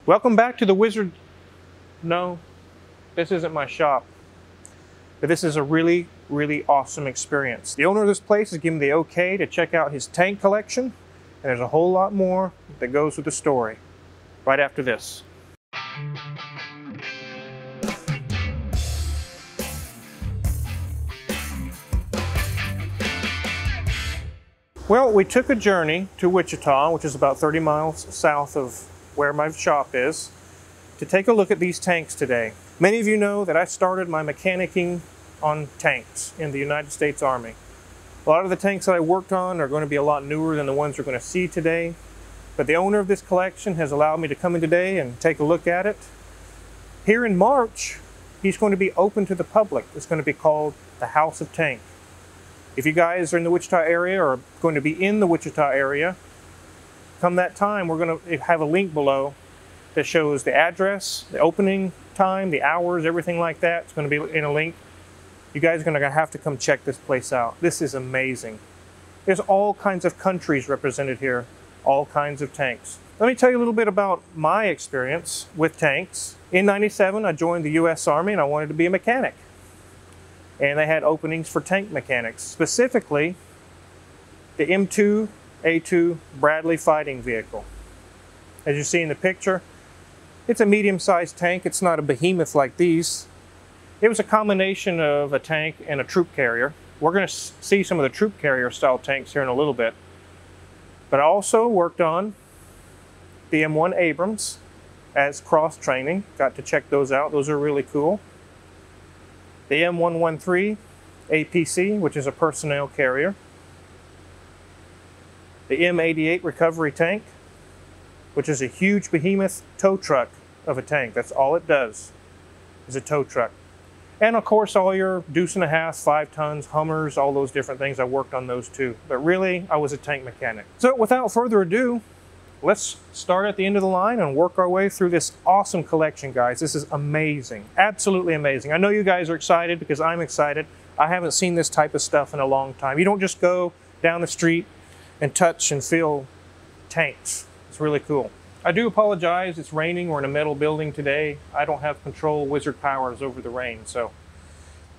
Welcome back to the Wizard. No, this isn't my shop. But this is a really, really awesome experience. The owner of this place has given me the okay to check out his tank collection, and there's a whole lot more that goes with the story right after this. Well, we took a journey to Wichita, which is about 30 miles south of where my shop is, to take a look at these tanks today. Many of you know that I started my mechanicking on tanks in the United States Army. A lot of the tanks that I worked on are going to be a lot newer than the ones we're going to see today, but the owner of this collection has allowed me to come in today and take a look at it. Here in March, he's going to be open to the public. It's going to be called the House of Tank. If you guys are in the Wichita area or going to be in the Wichita area, come that time, we're going to have a link below that shows the address, the opening time, the hours, everything like that. It's going to be in a link. You guys are going to have to come check this place out. This is amazing. There's all kinds of countries represented here, all kinds of tanks. Let me tell you a little bit about my experience with tanks. In '97, I joined the U.S. Army and I wanted to be a mechanic. And they had openings for tank mechanics, specifically the M2A2 Bradley fighting vehicle. As you see in the picture, it's a medium-sized tank. It's not a behemoth like these. It was a combination of a tank and a troop carrier. We're going to see some of the troop carrier style tanks here in a little bit. But I also worked on the M1 Abrams as cross-training. Got to check those out. Those are really cool. The M113 APC, which is a personnel carrier. The M88 recovery tank, which is a huge behemoth tow truck of a tank. That's all it does, is a tow truck. And of course, all your deuce and a half, 5 tons, Hummers, all those different things. I worked on those too. But really, I was a tank mechanic. So without further ado, let's start at the end of the line and work our way through this awesome collection, guys. This is amazing, absolutely amazing. I know you guys are excited because I'm excited. I haven't seen this type of stuff in a long time. You don't just go down the street and touch and feel tanks. It's really cool. I do apologize, it's raining. We're in a metal building today. I don't have control wizard powers over the rain, so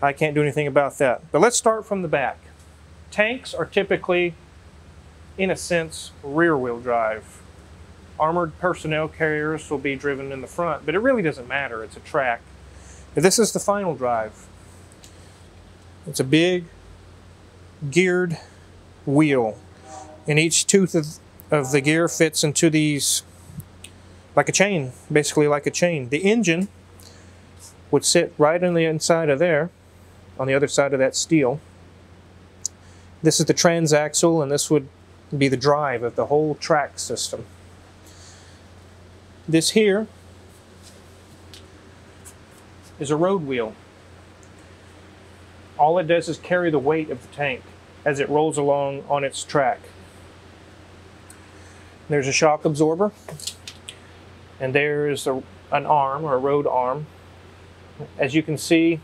I can't do anything about that. But let's start from the back. Tanks are typically, in a sense, rear-wheel drive. Armored personnel carriers will be driven in the front, but it really doesn't matter. It's a track. But this is the final drive. It's a big geared wheel, and each tooth of the gear fits into these like a chain, basically like a chain. The engine would sit right on the inside of there, on the other side of that steel. This is the transaxle, and this would be the drive of the whole track system. This here is a road wheel. All it does is carry the weight of the tank as it rolls along on its track. There's a shock absorber, and there's an arm, or a road arm. As you can see,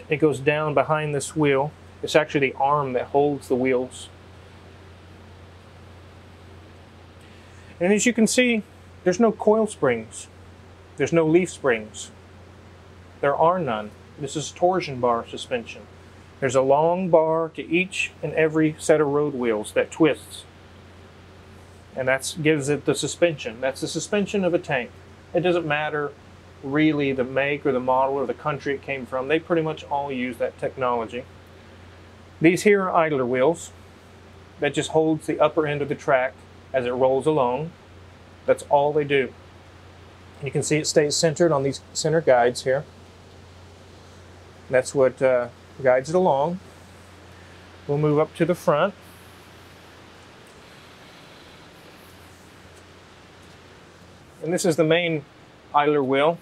it goes down behind this wheel. It's actually the arm that holds the wheels. And as you can see, there's no coil springs. There's no leaf springs. There are none. This is torsion bar suspension. There's a long bar to each and every set of road wheels that twists. And that gives it the suspension. That's the suspension of a tank. It doesn't matter really the make or the model or the country it came from. They pretty much all use that technology. These here are idler wheels that just holds the upper end of the track as it rolls along. That's all they do. You can see it stays centered on these center guides here. That's what guides it along. We'll move up to the front. And this is the main idler wheel,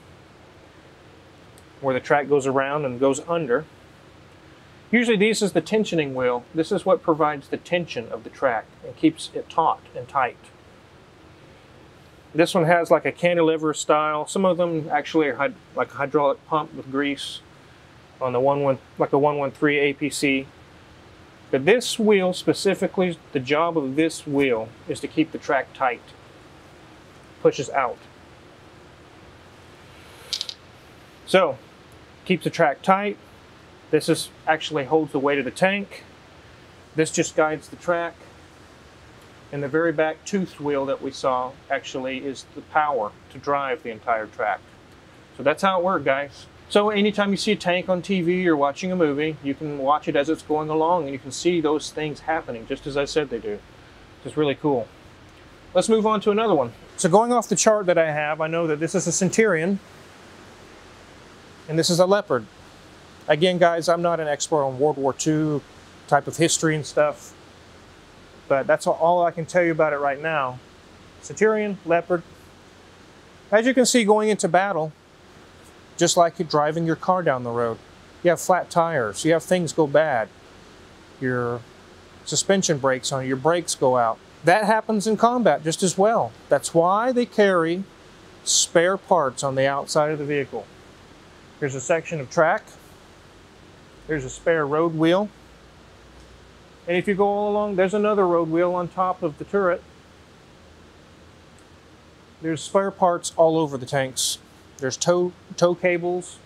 where the track goes around and goes under. Usually this is the tensioning wheel. This is what provides the tension of the track and keeps it taut and tight. This one has like a cantilever style. Some of them actually are like a hydraulic pump with grease on the like a 113 APC. But this wheel specifically, the job of this wheel is to keep the track tight. Pushes out. So, keeps the track tight. This actually holds the weight of the tank. This just guides the track. And the very back toothed wheel that we saw actually is the power to drive the entire track. So that's how it works, guys. So anytime you see a tank on TV or watching a movie, you can watch it as it's going along and you can see those things happening just as I said they do. It's really cool. Let's move on to another one. So going off the chart that I have, I know that this is a Centurion and this is a Leopard. Again, guys, I'm not an expert on World War II type of history and stuff, but that's all I can tell you about it right now. Centurion, Leopard. As you can see, going into battle, just like you're driving your car down the road, you have flat tires, you have things go bad, your suspension breaks on, your brakes go out. That happens in combat just as well. That's why they carry spare parts on the outside of the vehicle. Here's a section of track. There's a spare road wheel. And if you go all along, there's another road wheel on top of the turret. There's spare parts all over the tanks. There's tow cables,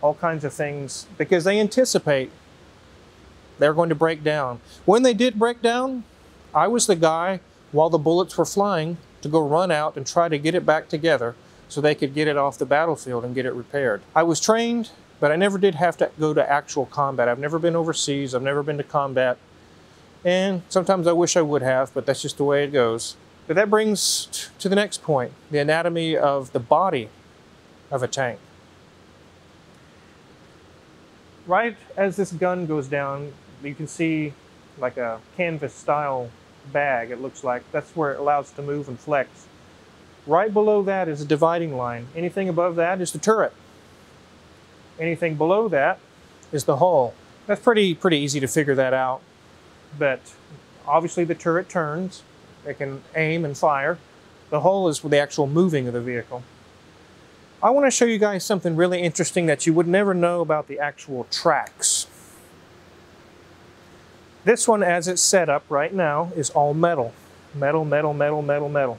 all kinds of things, because they anticipate they're going to break down. When they did break down, I was the guy, while the bullets were flying, to go run out and try to get it back together so they could get it off the battlefield and get it repaired. I was trained, but I never did have to go to actual combat. I've never been overseas, I've never been to combat, and sometimes I wish I would have, but that's just the way it goes. But that brings to the next point, the anatomy of the body of a tank. Right as this gun goes down, you can see like a canvas style bag, it looks like. That's where it allows it to move and flex. Right below that is a dividing line. Anything above that is the turret. Anything below that is the hull. That's pretty easy to figure that out. But obviously the turret turns. It can aim and fire. The hull is the actual moving of the vehicle. I want to show you guys something really interesting that you would never know about the actual tracks. This one, as it's set up right now, is all metal. Metal, metal, metal, metal, metal.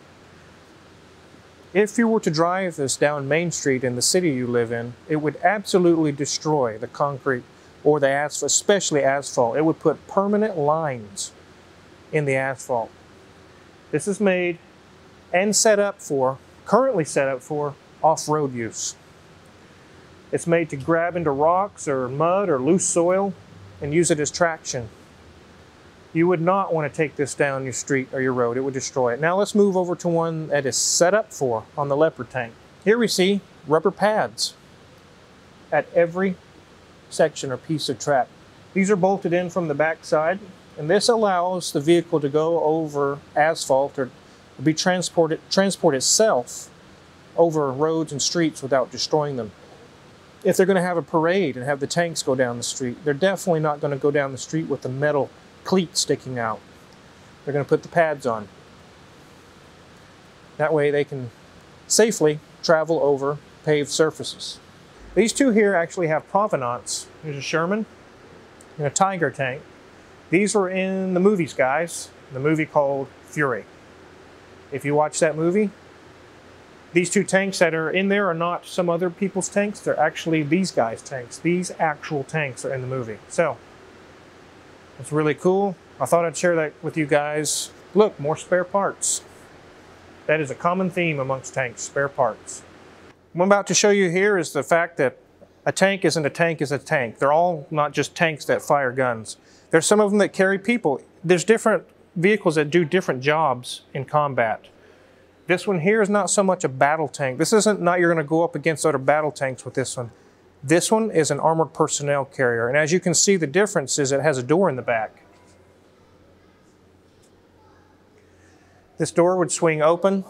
If you were to drive this down Main Street in the city you live in, it would absolutely destroy the concrete or the asphalt, especially asphalt. It would put permanent lines in the asphalt. This is made and currently set up for off-road use. It's made to grab into rocks or mud or loose soil and use it as traction. You would not want to take this down your street or your road. It would destroy it. Now let's move over to one that is set up for on the Leopard tank. Here we see rubber pads at every section or piece of track. These are bolted in from the back side, and this allows the vehicle to go over asphalt or be transport itself over roads and streets without destroying them. If they're going to have a parade and have the tanks go down the street, they're definitely not going to go down the street with the metal cleat sticking out. They're going to put the pads on. That way they can safely travel over paved surfaces. These two here actually have provenance. There's a Sherman and a Tiger tank. These were in the movies, guys. The movie called Fury. If you watch that movie, these two tanks that are in there are not some other people's tanks. They're actually these guys' tanks. These actual tanks are in the movie. So, it's really cool. I thought I'd share that with you guys. Look, more spare parts. That is a common theme amongst tanks, spare parts. What I'm about to show you here is the fact that a tank isn't a tank is a tank. They're all not just tanks that fire guns. There's some of them that carry people. There's different vehicles that do different jobs in combat. This one here is not so much a battle tank. This isn't you're going to go up against other battle tanks with this one. This one is an armored personnel carrier. And as you can see, the difference is it has a door in the back. This door would swing open.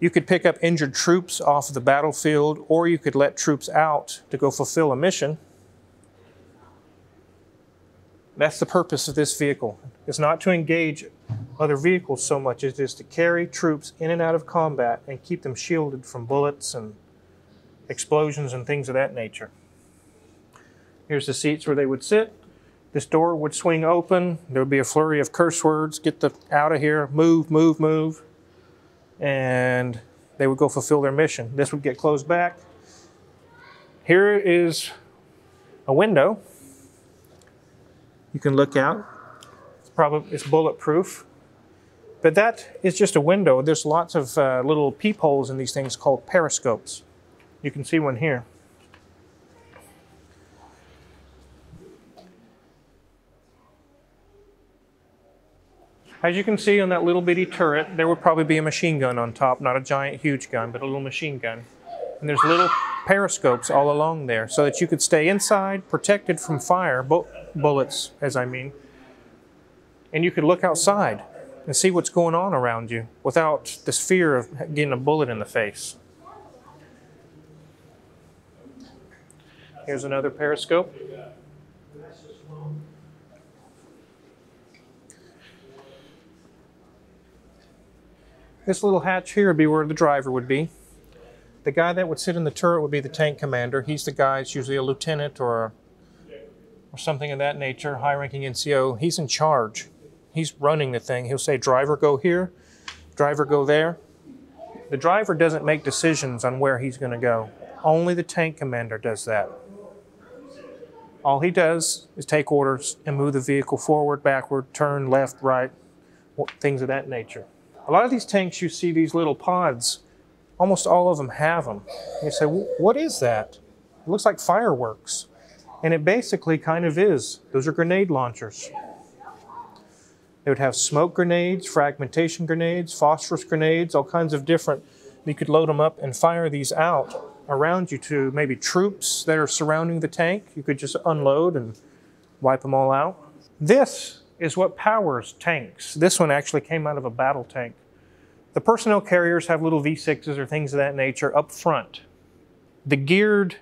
You could pick up injured troops off of the battlefield, or you could let troops out to go fulfill a mission. That's the purpose of this vehicle. It's not to engage other vehicles so much as it is to carry troops in and out of combat and keep them shielded from bullets and explosions and things of that nature. Here's the seats where they would sit. This door would swing open. There would be a flurry of curse words. Get out of here. Move, move, move. And they would go fulfill their mission. This would get closed back. Here is a window. You can look out. It's bulletproof. But that is just a window. There's lots of little peepholes in these things called periscopes. You can see one here. As you can see on that little bitty turret, there would probably be a machine gun on top, not a giant huge gun, but a little machine gun. And there's little periscopes all along there so that you could stay inside, protected from fire, bullets, as I mean. And you could look outside and see what's going on around you without this fear of getting a bullet in the face. Here's another periscope. This little hatch here would be where the driver would be. The guy that would sit in the turret would be the tank commander. He's the guy, it's usually a lieutenant or something of that nature, high-ranking NCO. He's in charge. He's running the thing. He'll say, driver, go here, driver, go there. The driver doesn't make decisions on where he's going to go. Only the tank commander does that. All he does is take orders and move the vehicle forward, backward, turn, left, right, things of that nature. A lot of these tanks, you see these little pods. Almost all of them have them. You say, what is that? It looks like fireworks. And it basically kind of is. Those are grenade launchers. They would have smoke grenades, fragmentation grenades, phosphorus grenades, all kinds of different. You could load them up and fire these out around you to maybe troops that are surrounding the tank. You could just unload and wipe them all out. This is what powers tanks. This one actually came out of a battle tank. The personnel carriers have little V6s or things of that nature up front. The geared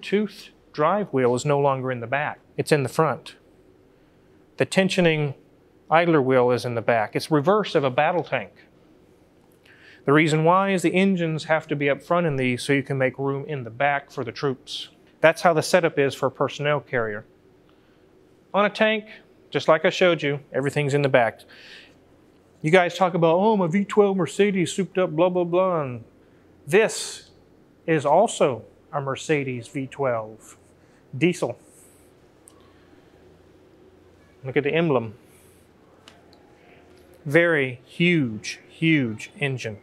tooth drive wheel is no longer in the back. It's in the front. The tensioning idler wheel is in the back. It's reverse of a battle tank. The reason why is the engines have to be up front in these so you can make room in the back for the troops. That's how the setup is for a personnel carrier. On a tank, just like I showed you, everything's in the back. You guys talk about, oh, my V12 Mercedes souped up, blah, blah, blah. And this is also a Mercedes V12 diesel. Look at the emblem. Very huge, huge engine.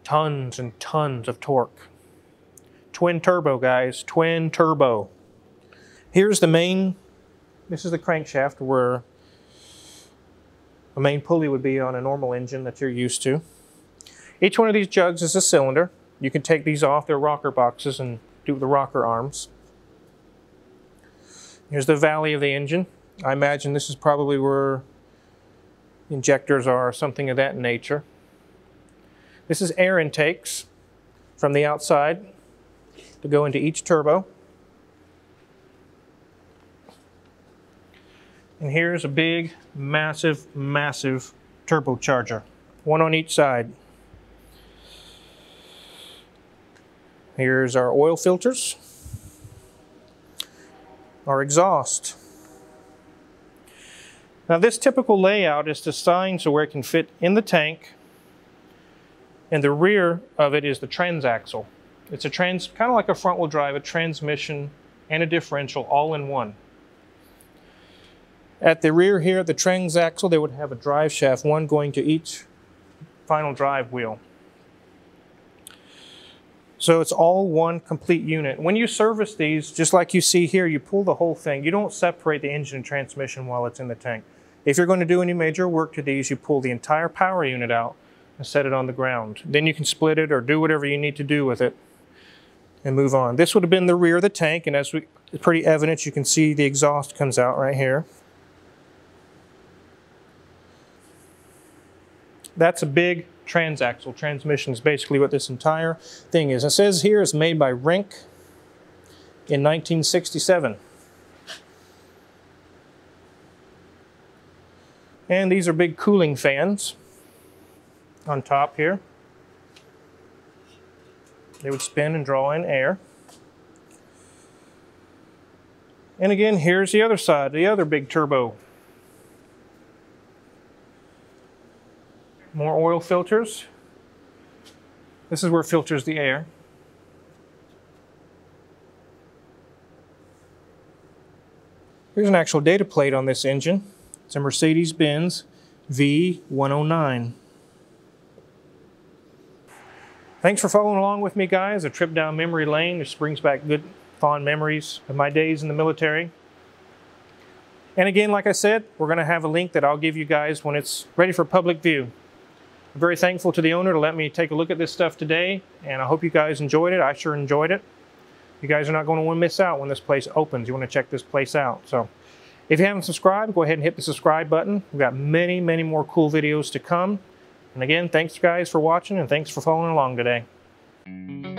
Tons and tons of torque. Twin turbo, guys, twin turbo. Here's the main. This is the crankshaft where a main pulley would be on a normal engine that you're used to. Each one of these jugs is a cylinder. You can take these off, they're rocker boxes, and do the rocker arms. Here's the valley of the engine. I imagine this is probably where injectors are, or something of that nature. This is air intakes from the outside to go into each turbo. And here's a big, massive, massive turbocharger. One on each side. Here's our oil filters. Our exhaust. Now this typical layout is designed so where it can fit in the tank, and the rear of it is the transaxle. It's a kind of like a front-wheel drive, a transmission and a differential all in one. At the rear here, the transaxle, they would have a drive shaft, one going to each final drive wheel. So it's all one complete unit. When you service these, just like you see here, you pull the whole thing. You don't separate the engine and transmission while it's in the tank. If you're going to do any major work to these, you pull the entire power unit out and set it on the ground. Then you can split it or do whatever you need to do with it and move on. This would have been the rear of the tank, and it's pretty evident. You can see the exhaust comes out right here. That's a big transaxle. Transmission is basically what this entire thing is. It says here it's made by Rink in 1967. And these are big cooling fans on top here. They would spin and draw in air. And again, here's the other side, the other big turbo. More oil filters. This is where it filters the air. Here's an actual data plate on this engine. It's a Mercedes-Benz V109. Thanks for following along with me, guys. A trip down memory lane. This brings back good, fond memories of my days in the military. And again, like I said, we're going to have a link that I'll give you guys when it's ready for public view. I'm very thankful to the owner to let me take a look at this stuff today, and I hope you guys enjoyed it. I sure enjoyed it. You guys are not going to want to miss out when this place opens. You want to check this place out. So if you haven't subscribed, go ahead and hit the subscribe button. We've got many, many more cool videos to come. And again, thanks guys for watching, and thanks for following along today.